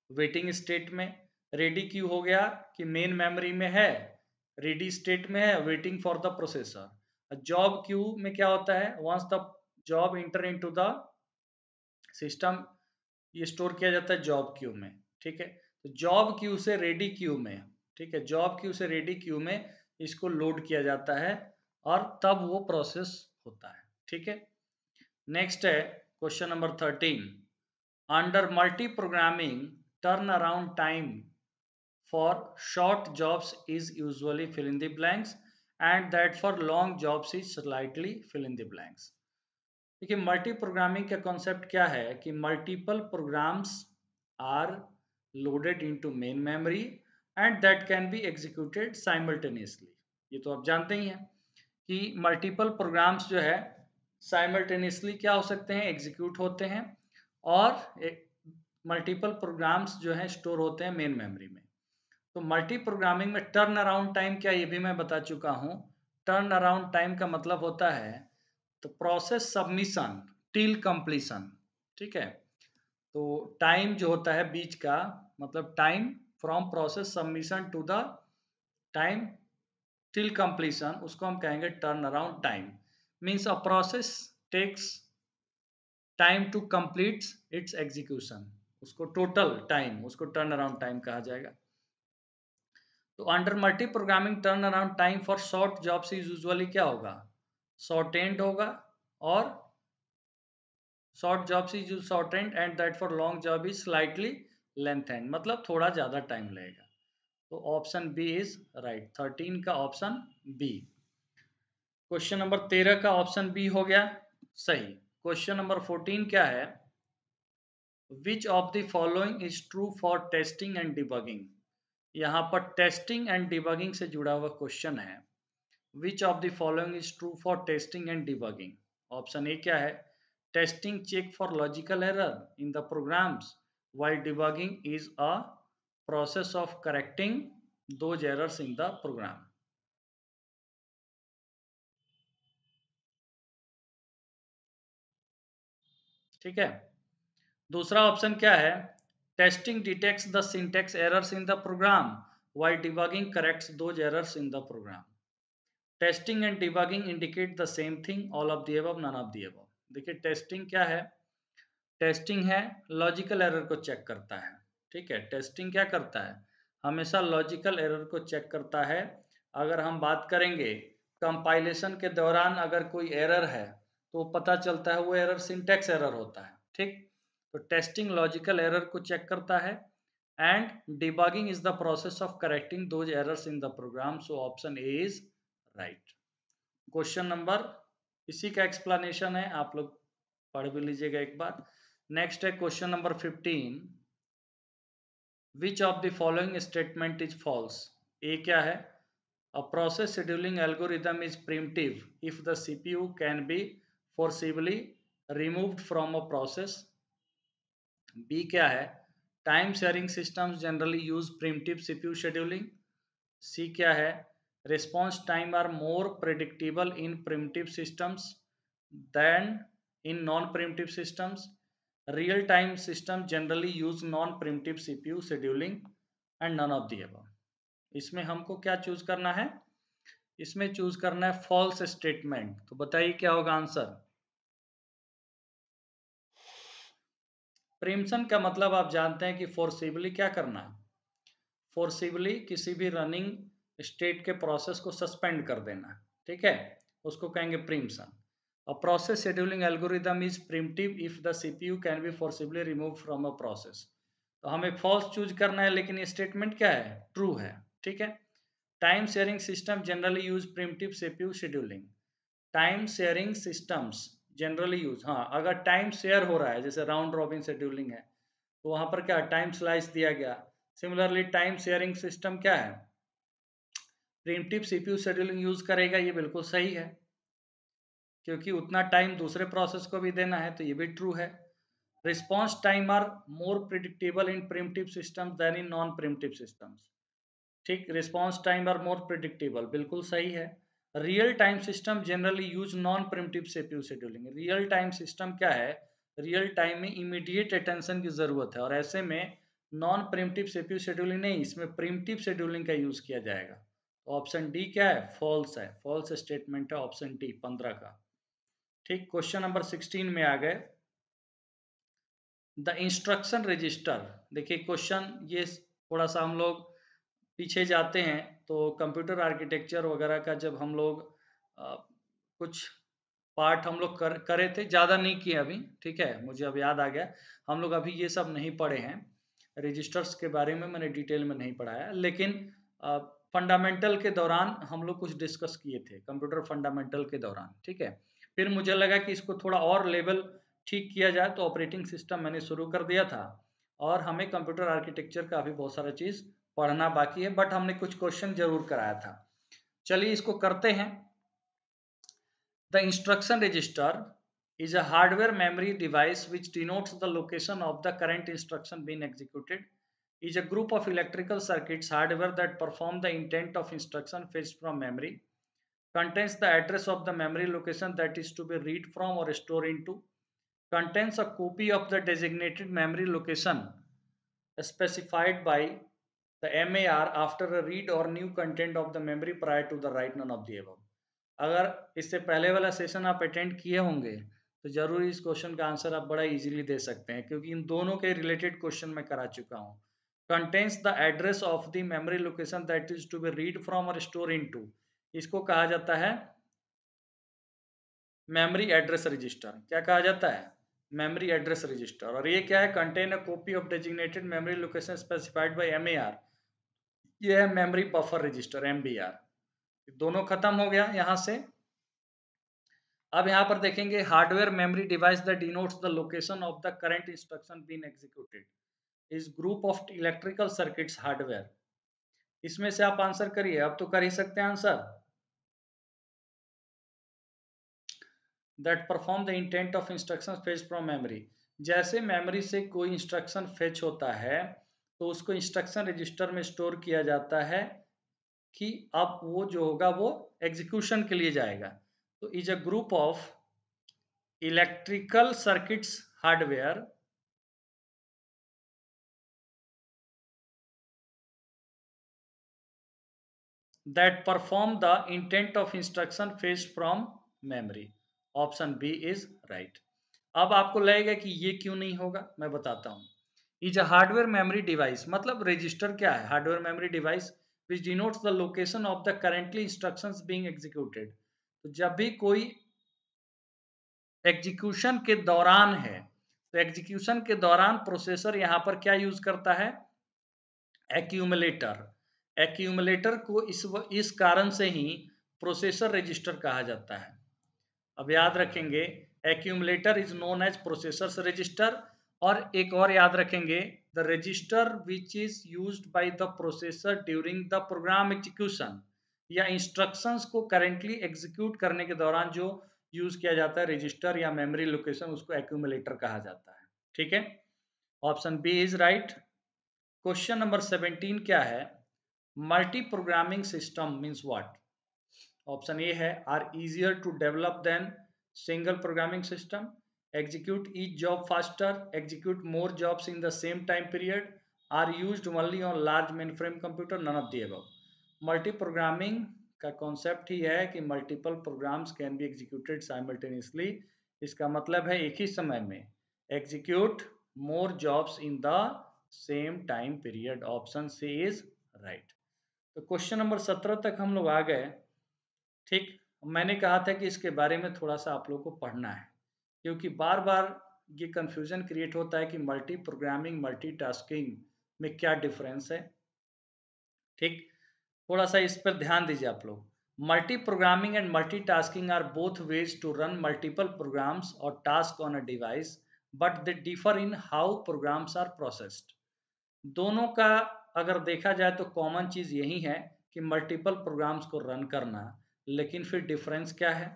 वेटिंग स्टेट में। रेडी क्यू हो गया कि मेन मेमोरी में है, रेडी स्टेट में है, waiting for the processor. Job queue में क्या होता है? Once the job enter into the system, ये स्टोर किया जाता है जॉब क्यू में। ठीक है, तो जॉब क्यू से रेडी क्यू में, ठीक है, जॉब क्यू से रेडी क्यू में इसको लोड किया जाता है और तब वो प्रोसेस होता है। ठीक है, नेक्स्ट है question number 13, under multi programming turn around time for short jobs is usually fill in the blanks and that for long jobs is slightly fill in the blanks. देखिए, मल्टी प्रोग्रामिंग का concept क्या है कि multiple programs are loaded into main memory and that can be executed simultaneously. ये तो आप जानते ही हैं कि मल्टीपल प्रोग्राम्स जो है साइमल्टेनियसली क्या हो सकते हैं? एग्जीक्यूट होते हैं, और मल्टीपल प्रोग्राम्स जो हैं स्टोर होते हैं मेन मेमोरी में। तो मल्टी प्रोग्रामिंग में टर्न अराउंड टाइम क्या, ये भी मैं बता चुका हूँ। टर्न अराउंड टाइम का मतलब होता है तो प्रोसेस सबमिशन टिल कंप्लीशन। ठीक है, तो टाइम जो होता है बीच का, मतलब time from process submission to the time till completion, उसको हम कहेंगे turn around time. Means a process takes time to complete its execution, उसको टोटल टाइम, उसको टर्न अराउंड टाइम कहा जाएगा। तो under multi programming turn around time for short jobs is usually क्या होगा? शॉर्टेंड होगा, और short jobs is shortened and that for long job is slightly lengthened, मतलब थोड़ा ज्यादा टाइम लगेगा। तो ऑप्शन बी इज राइट, 13 का ऑप्शन बी। क्वेश्चन नंबर 13 का ऑप्शन बी हो गया सही। क्वेश्चन नंबर 14 क्या है? Which of the following is true for testing and debugging. यहाँ पर टेस्टिंग एंड डिबगिंग से जुड़ा हुआ क्वेश्चन है। Which of the following is true for testing and debugging. Option A क्या है? Testing check for logical error in the programs while debugging is a process of correcting those errors in the program. ठीक है, दूसरा option क्या है? Testing detects the syntax errors in the program while debugging corrects those errors in the program. Testing and debugging indicate the same thing, all of the above, none of the above. देखिए, testing क्या है? Testing है logical error को check करता है। ठीक है, testing क्या करता है? हमेशा लॉजिकल एरर को चेक करता है। अगर हम बात करेंगे कंपाइलेशन के दौरान अगर कोई एरर है तो पता चलता है वो एरर सिंटैक्स एरर होता है। ठीक, तो टेस्टिंग लॉजिकल एरर को चेक करता है and debugging is the process of correcting those errors in the program. So option A is right. Question number, इसी का एक्सप्लेनेशन है, आप लोग पढ़ भी लीजिएगा एक बार। नेक्स्ट है question number 15, which of the following statement is false. A क्या है? A process scheduling algorithm is primitive if the CPU can be forcibly removed from a process. B क्या है, time sharing systems generally use primitive CPU scheduling. C क्या है, response time are more predictable in primitive systems than in non primitive systems. Real time system generally use non primitive CPU scheduling and none of the above. इसमें हमको क्या choose करना है, इसमें choose करना है फॉल्स स्टेटमेंट। तो बताइए क्या होगा आंसर। प्रीम्पशन का मतलब आप जानते हैं कि फोर्सिबली क्या करना है, फोर्सिबली किसी भी रनिंग स्टेट के प्रोसेस को सस्पेंड कर देना, ठीक है, उसको कहेंगे प्रीम्पशन। अ process scheduling algorithm is primitive if the CPU can be forcibly remove from a process. तो हमें फॉल्स चूज करना है, लेकिन ये स्टेटमेंट क्या है, ट्रू है, ठीक है। Time sharing system generally use primitive CPU scheduling. Time sharing systems generally use, हाँ, अगर टाइम शेयर हो रहा है जैसे राउंड रॉबिन शेड्यूलिंग है तो वहां पर क्या टाइम स्लाइस दिया गया। सिमिलरली टाइम शेयरिंग सिस्टम क्या है, प्रिमिटिव सीपीयू शेड्यूलिंग यूज करेगा, ये बिल्कुल सही है क्योंकि उतना टाइम दूसरे प्रोसेस को भी देना है, तो ये भी ट्रू है। Response time are more predictable in primitive systems than in non primitive systems. ठीक, response time are more predictable, बिल्कुल सही है। Real time system generally use non primitive CPU scheduling. Real time system क्या है, real time में immediate attention की जरूरत है और ऐसे में नॉन प्रिमिटिव सीपीयू शेड्यूलिंग नहीं, इसमें प्रिमिटिव शेड्यूलिंग का यूज किया जाएगा। तो ऑप्शन डी क्या है, फॉल्स है, फॉल्स स्टेटमेंट है ऑप्शन डी 15 का। ठीक, क्वेश्चन नंबर 16 में आ गए। द इंस्ट्रक्शन रजिस्टर, देखिए क्वेश्चन ये थोड़ा सा हम लोग पीछे जाते हैं तो कंप्यूटर आर्किटेक्चर वगैरह का जब हम लोग कुछ पार्ट हम लोग करे थे, ज़्यादा नहीं किए अभी, ठीक है, मुझे अब याद आ गया, हम लोग अभी ये सब नहीं पढ़े हैं, रजिस्टर्स के बारे में मैंने डिटेल में नहीं पढ़ाया, लेकिन फंडामेंटल के दौरान हम लोग कुछ डिस्कस किए थे कंप्यूटर फंडामेंटल के दौरान, ठीक है। फिर मुझे लगा कि इसको थोड़ा और लेवल ठीक किया जाए तो ऑपरेटिंग सिस्टम मैंने शुरू कर दिया था और हमें कंप्यूटर आर्किटेक्चर का भी बहुत सारा चीज़ पढ़ना बाकी है, बट हमने कुछ क्वेश्चन जरूर कराया था। चलिए इसको करते हैं। The instruction register is a hardware memory device which denotes the location of the current instruction being executed. Is a group of electrical circuits hardware that perform the intent of instruction fetched from memory. Contains the address of the memory location that is to be read from or stored into. Contains a copy of the designated memory location specified by the MAR after a read or new content of the memory prior to the write, none of the above. अगर इससे पहले वाला session आप attend किए होंगे तो जरूर इस क्वेश्चन का आंसर आप बड़ा इजीली दे सकते हैं क्योंकि इन दोनों के रिलेटेड क्वेश्चन मैं करा चुका हूँ। Contains the address of the memory location that is to be read from और स्टोर इनटू, इसको कहा जाता है मेमोरी एड्रेस रजिस्टर। क्या कहा जाता है, मेमोरी एड्रेस रजिस्टर। और ये क्या है, contain a copy of designated memory location specified by MAR, ये है मेमोरी बफर रजिस्टर MBR। दोनों खत्म हो गया यहां से। अब यहाँ पर देखेंगे hardware memory device that denotes the location of the current instruction been executed is group of electrical circuits hardware. इसमें से आप आंसर करिए, अब तो कर ही सकते हैं answer. That perform the intent of instruction fetch from memory, जैसे मेमोरी से कोई इंस्ट्रक्शन फेच होता है तो उसको इंस्ट्रक्शन रजिस्टर में स्टोर किया जाता है कि अब वो जो होगा वो एग्जीक्यूशन के लिए जाएगा। तो is a group of electrical circuits hardware that perform the intent of instruction fetched from memory. Option B is right. अब आपको लगेगा कि ये क्यों नहीं होगा, मैं बताता हूँ। Is a hardware memory device, मतलब रजिस्टर क्या है, hardware memory device which denotes the location of the currently instructions being executed. तो जब भी कोई एग्जीक्यूशन के दौरान है तो एग्जीक्यूशन के दौरान प्रोसेसर यहाँ पर क्या यूज करता है, एक्यूमुलेटर। एक्यूमुलेटर को इस कारण से ही प्रोसेसर रजिस्टर कहा जाता है। अब याद रखेंगे accumulator is known as processor register, और एक और याद रखेंगे the register which is used by the processor during the program execution, या इंस्ट्रक्शंस को करेंटली एग्जीक्यूट करने के दौरान जो यूज किया जाता है रजिस्टर या मेमोरी लोकेशन, उसको एक्यूमुलेटर कहा जाता है, ठीक है। Option B is right. Question number 17 क्या है? Multi programming system means what? Option A है are easier to develop than single programming system, execute each job faster, execute more jobs in the same time period, are used only on large mainframe computer, none of the above। Multi programming का concept ही है कि multiple programs can be executed simultaneously. इसका मतलब है एक ही समय में execute more jobs in the same time period. Option C is right. तो क्वेश्चन नंबर 17 तक हम लोग आ गए। ठीक, मैंने कहा था कि इसके बारे में थोड़ा सा आप लोग को पढ़ना है, क्योंकि बार बार ये कंफ्यूजन क्रिएट होता है कि मल्टी प्रोग्रामिंग मल्टीटास्किंग में क्या डिफरेंस है। ठीक, थोड़ा सा इस पर ध्यान दीजिए आप लोग। Multi programming and multitasking are both ways to run multiple programs और task on a device, but they differ in how programs are processed. दोनों का अगर देखा जाए तो कॉमन चीज यही है कि मल्टीपल प्रोग्राम्स को रन करना, लेकिन फिर डिफरेंस क्या है?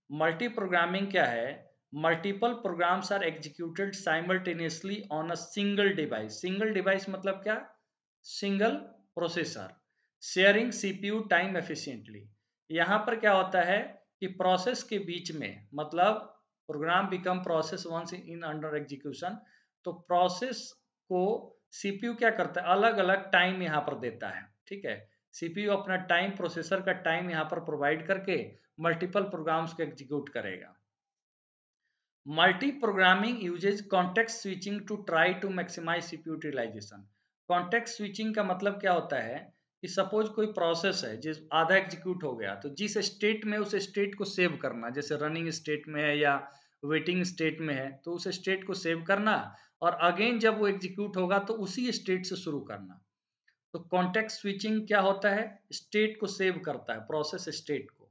मल्टी प्रोग्रामिंग क्या है? Multiple programs are executed simultaneously on a single device. Single device मतलब क्या? Single processor, sharing CPU time efficiently. यहाँ पर क्या होता है कि प्रोसेस के बीच में, मतलब program become process once in under execution, तो प्रोसेस को सीपीयू क्या करता है? अलग अलग टाइम यहाँ पर देता है। ठीक है, सीपीयू अपना टाइम, प्रोसेसर का टाइम यहाँ पर प्रोवाइड करके मल्टीपल प्रोग्राम्स को एग्जीक्यूट करेगा। Multi programming uses context switching to try to maximize CPU utilization. Context switching का मतलब क्या होता है कि सपोज कोई प्रोसेस है जिस आधा एग्जीक्यूट हो गया, तो जिस स्टेट में उस स्टेट को सेव करना, जैसे रनिंग स्टेट में है या वेटिंग स्टेट में है, तो उस स्टेट को सेव करना और अगेन जब वो एग्जीक्यूट होगा तो उसी स्टेट से शुरू करना। तो कॉन्टेक्स्ट स्विचिंग क्या होता है? स्टेट को सेव करता है, प्रोसेस स्टेट को।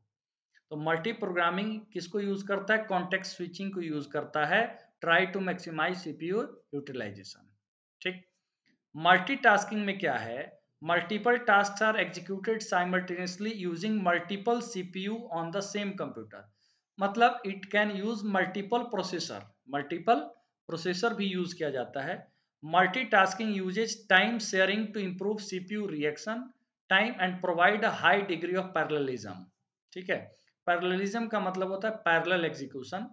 तो मल्टी प्रोग्रामिंग किसको यूज करता है? कॉन्टेक्स्ट स्विचिंग को यूज करता है, try to maximize CPU utilization. ठीक, मल्टीटास्किंग में क्या है? Multiple tasks are executed simultaneously using multiple CPU on the same computer. मतलब it can use multiple processor, multiple processor भी यूज किया जाता है। Multitasking uses time sharing to improve CPU reaction time and provide a high degree of parallelism. ठीक है, parallelism का मतलब होता है parallel execution.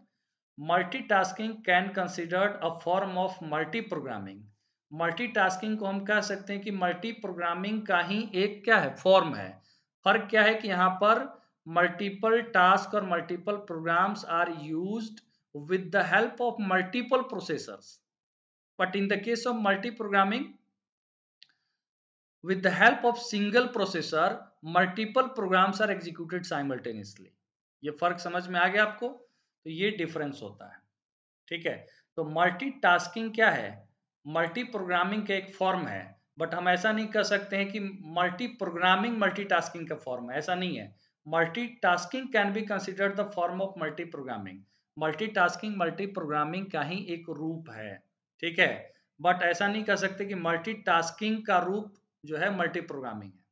Multitasking can considered a form of multi programming. Multitasking को हम कह सकते हैं कि मल्टी प्रोग्रामिंग का ही एक क्या है? फॉर्म है। फर्क क्या है कि यहाँ पर मल्टीपल टास्क और multiple programs are used with the help of multiple processors, but in the case of multi programming with the help of single processor multiple programs are executed simultaneously। ये फर्क समझ में आ गया आपको? तो ये डिफरेंस होता है। ठीक है, तो मल्टीटास्किंग क्या है? मल्टी प्रोग्रामिंग का एक फॉर्म है, बट हम ऐसा नहीं कर सकते हैं कि मल्टी प्रोग्रामिंग मल्टीटास्किंग का फॉर्म है, ऐसा नहीं है। Multitasking can be considered the form of multi programming. Multitasking multi programming का ही एक रूप है। ठीक है, बट ऐसा नहीं कर सकते कि मल्टीटास्किंग का रूप जो है मल्टी प्रोग्रामिंग है।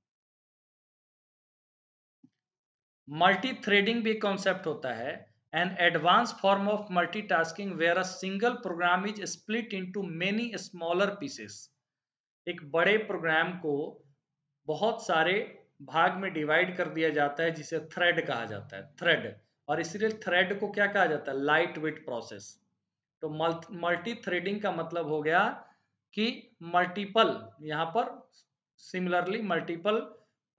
मल्टी थ्रेडिंग भी कॉन्सेप्ट होता है, an advance form of multitasking where a single program is split into many smaller pieces. एक बड़े प्रोग्राम को बहुत सारे भाग में डिवाइड कर दिया जाता है, जिसे थ्रेड कहा जाता है, थ्रेड। और इसलिए थ्रेड को क्या कहा जाता है? Light weight process. तो मल्टी थ्रेडिंग का मतलब हो गया कि मल्टीपल, यहाँ पर similarly multiple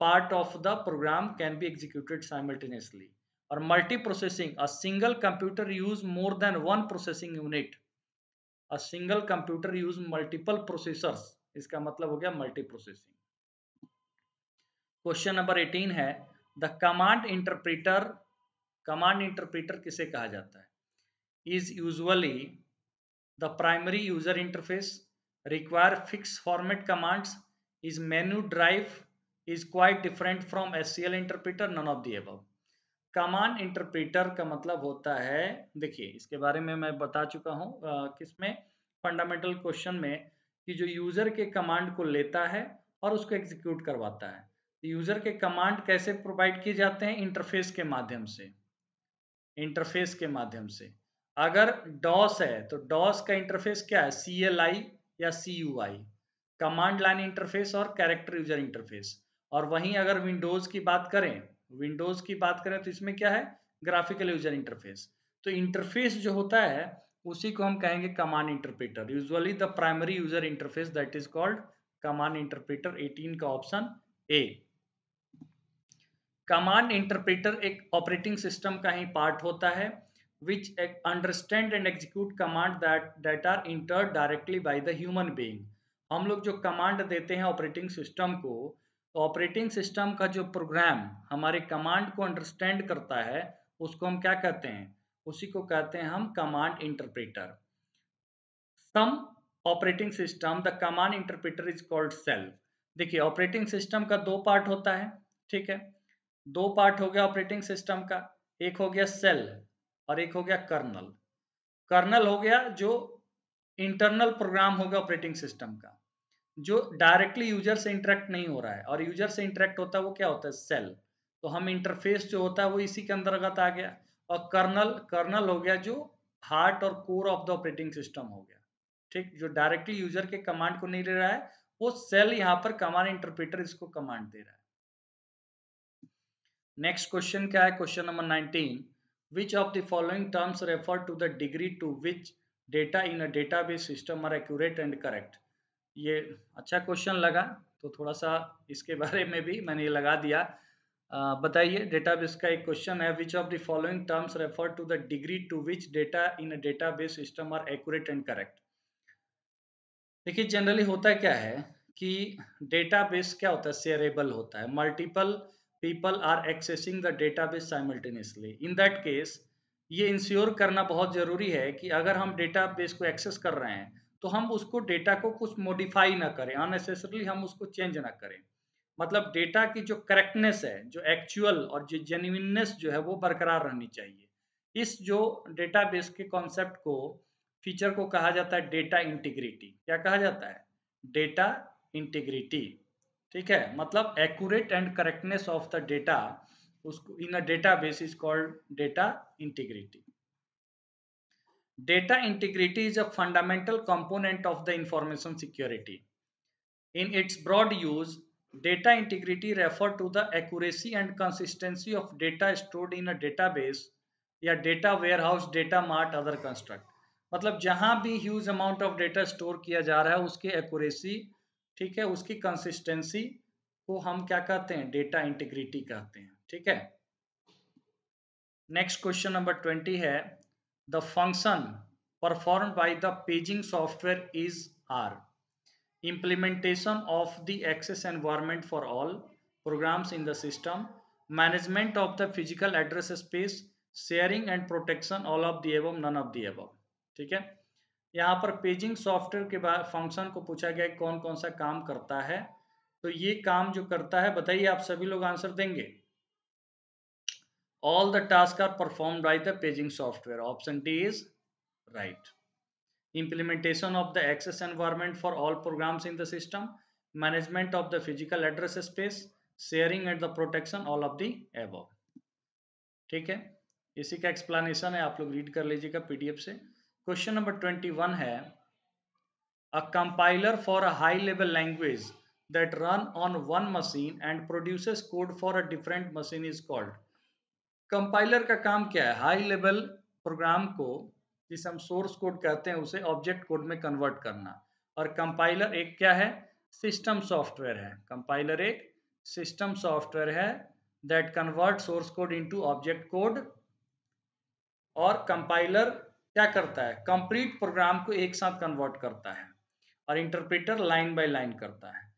part of the program can be executed simultaneously. और multi processing, a single computer use more than one processing unit. A single computer use multiple processors, इसका मतलब हो गया मल्टी प्रोसेसिंग। क्वेश्चन नंबर 18 है the command interpreter. Command interpreter किसे कहा जाता है? Is usually the primary user interface, require fixed format commands, is menu drive, is quite different from SCL interpreter, none of the above। Command interpreter का मतलब होता है, देखिए इसके बारे में मैं बता चुका हूँ किसमें, फंडामेंटल क्वेश्चन में, कि जो यूजर के कमांड को लेता है और उसको एग्जीक्यूट करवाता है। यूजर के कमांड कैसे प्रोवाइड किए जाते हैं? इंटरफेस के माध्यम से। इंटरफेस के माध्यम से, अगर डॉस है तो डॉस का इंटरफेस क्या है? CLI या CUI, कमांड लाइन इंटरफेस और कैरेक्टर यूजर इंटरफेस। और वहीं अगर विंडोज़ की बात करें तो इसमें क्या है, ग्राफिकल यूजर इंटरफेस। तो इंटरफेस जो होता है उसी को हम कहेंगे command interpreter. Usually the primary user interface that is called command interpreter. 18 का ऑप्शन ए। कमांड इंटरप्रेटर एक ऑपरेटिंग सिस्टम का ही पार्ट होता है which understand and execute command that are entered directly by the human being. हम लोग जो command देते हैं ऑपरेटिंग सिस्टम को, तो ऑपरेटिंग सिस्टम का जो प्रोग्राम हमारे कमांड को अंडरस्टैंड करता है उसको हम क्या कहते हैं, उसी को कहते हैं हम command interpreter. Some operating system the command interpreter is called shell. देखिए ऑपरेटिंग सिस्टम का दो पार्ट होता है, ठीक है, दो पार्ट हो गया ऑपरेटिंग सिस्टम का, एक हो गया सेल और एक हो गया कर्नल। कर्नल हो गया जो इंटरनल प्रोग्राम होगा ऑपरेटिंग सिस्टम का, जो डायरेक्टली यूजर से इंटरेक्ट नहीं हो रहा है, और यूजर से इंटरेक्ट होता है वो क्या होता है, सेल। तो हम इंटरफेस जो होता है वो इसी के अंतर्गत आ गया। और कर्नल हो गया जो हार्ट और core of the operating system हो गया, ठीक, जो डायरेक्टली यूजर के कमांड को नहीं ले रहा है, वो सेल यहाँ पर कमांड इंटरप्रेटर इसको कमांड दे रहा है। नेक्स्ट क्वेश्चन क्या है, question number 19। Which of the following terms refer to the degree to which data in a database system are accurate and correct. ये अच्छा क्वेश्चन लगा, तो थोड़ा सा इसके बारे में भी मैंने ये लगा दिया। बताइए, डेटाबेस का एक क्वेश्चन है, which of the following terms refer to the degree to which data in a database system are accurate and correct. देखिए जनरली होता क्या है कि डेटाबेस क्या होता है, शेयरेबल होता है, multiple people are accessing the database simultaneously. In that case ये इंश्योर करना बहुत ज़रूरी है कि अगर हम डेटाबेस को एक्सेस कर रहे हैं तो हम उसको डेटा को कुछ मॉडिफाई ना करें, अननेसेसरली हम उसको चेंज ना करें। मतलब डेटा की जो करेक्टनेस है, जो एक्चुअल और जो जेन्युइननेस जो है वो बरकरार रहनी चाहिए। इस जो डेटाबेस के कॉन्सेप्ट को, फीचर को कहा जाता है डेटा इंटीग्रिटी। क्या कहा जाता है, डेटा इंटीग्रिटी, ठीक है, मतलब accurate and correctness of the data, उसको in a database is called data integrity. Data integrity is a fundamental component of the information security. In its broad use, data integrity refers to the accuracy and consistency of data stored in a database या data warehouse, data mart, other construct। मतलब जहाँ भी huge amount of data store किया जा रहा है उसकी accuracy, ठीक है, उसकी कंसिस्टेंसी को हम क्या कहते हैं, डेटा इंटीग्रिटी कहते हैं, ठीक है। नेक्स्ट क्वेश्चन नंबर 20 है, the function perform by the paging software is are implementation of the access environment for all programs in the system, management of the physical address space, sharing and protection, all of the above, none of the above। ठीक है, यहाँ पर paging software के बाद function को पूछा गया कौन कौन सा काम करता है। तो ये काम जो करता है, बताइए, आप सभी लोग आंसर देंगे। All the tasks are performed by the paging software. Option D is right. Implementation of the access environment for all programs in the system, management of the physical address space, sharing and the protection, all of the above। ठीक है, इसी का explanation है, आप लोग read कर लीजिएगा PDF से। क्वेश्चन नंबर 21 है, a compiler for a high level language that run on one machine and produces code for a different machine is called। Compiler का काम क्या है, हाई लेवल प्रोग्राम को, जिसे हम सोर्स कोड कहते हैं, उसे ऑब्जेक्ट कोड में कन्वर्ट करना। और कंपाइलर एक क्या है, सिस्टम सॉफ्टवेयर है। कंपाइलर एक सिस्टम सॉफ्टवेयर है that convert source code into object code. और कंपाइलर क्या करता है, कंप्लीट प्रोग्राम को एक साथ कन्वर्ट करता है, और इंटरप्रेटर लाइन बाय लाइन करता है।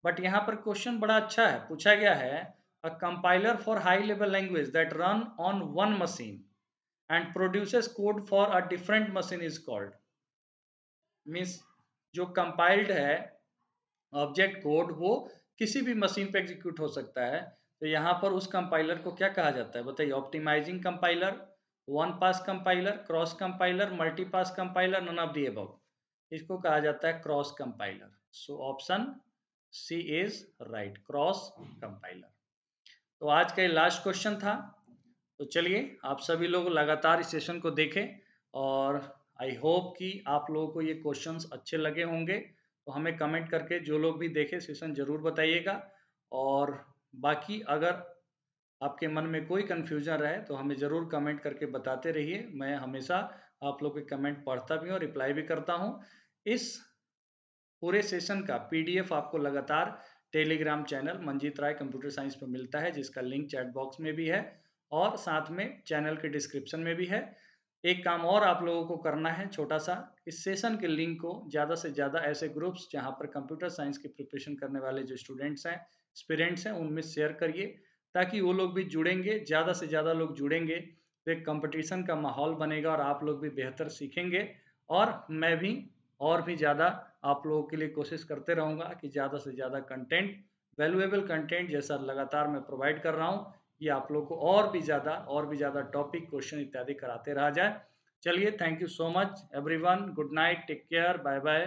बट यहाँ पर क्वेश्चन बड़ा अच्छा है, पूछा गया है, a compiler for high level language that run on one machine and produces code for a different machine is called। Means जो कंपाइल्ड है ऑब्जेक्ट कोड वो किसी भी मशीन पे एग्जीक्यूट हो सकता है, तो यहाँ पर उस कंपाइलर को क्या कहा जाता है, बताइए। Optimizing compiler, one pass compiler, cross compiler, multi pass compiler, none of the above. इसको कहा जाता है cross compiler. So option C is right, cross compiler. तो आज का ये लास्ट क्वेश्चन था। तो चलिए, आप सभी लोग लगातार इस सेशन को देखें, और आई होप कि आप लोगों को ये क्वेश्चंस अच्छे लगे होंगे। तो हमें कमेंट करके जो लोग भी देखे सेशन ज़रूर बताइएगा। और बाकी अगर आपके मन में कोई कन्फ्यूजन रहे तो हमें ज़रूर कमेंट करके बताते रहिए। मैं हमेशा आप लोग के कमेंट पढ़ता भी हूँ और रिप्लाई भी करता हूँ। इस पूरे सेशन का पीडीएफ आपको लगातार टेलीग्राम चैनल मंजीत राय कंप्यूटर साइंस पर मिलता है, जिसका लिंक चैट बॉक्स में भी है और साथ में चैनल के डिस्क्रिप्शन में भी है। एक काम और आप लोगों को करना है छोटा सा, इस सेशन के लिंक को ज़्यादा से ज़्यादा ऐसे ग्रुप्स जहाँ पर कंप्यूटर साइंस की प्रिपरेशन करने वाले जो स्टूडेंट्स हैं, एस्पिरेंट्स हैं, उनमें शेयर करिए ताकि वो लोग भी जुड़ेंगे। ज़्यादा से ज़्यादा लोग जुड़ेंगे तो एक कंपटीशन का माहौल बनेगा और आप लोग भी बेहतर सीखेंगे। और मैं भी और भी ज़्यादा आप लोगों के लिए कोशिश करते रहूँगा कि ज़्यादा से ज़्यादा कंटेंट, वैल्यूएबल कंटेंट जैसा लगातार मैं प्रोवाइड कर रहा हूँ, ये आप लोगों को और भी ज़्यादा टॉपिक, क्वेश्चन इत्यादि कराते रहा जाए। चलिए, thank you so much everyone. Good night, take care, bye bye.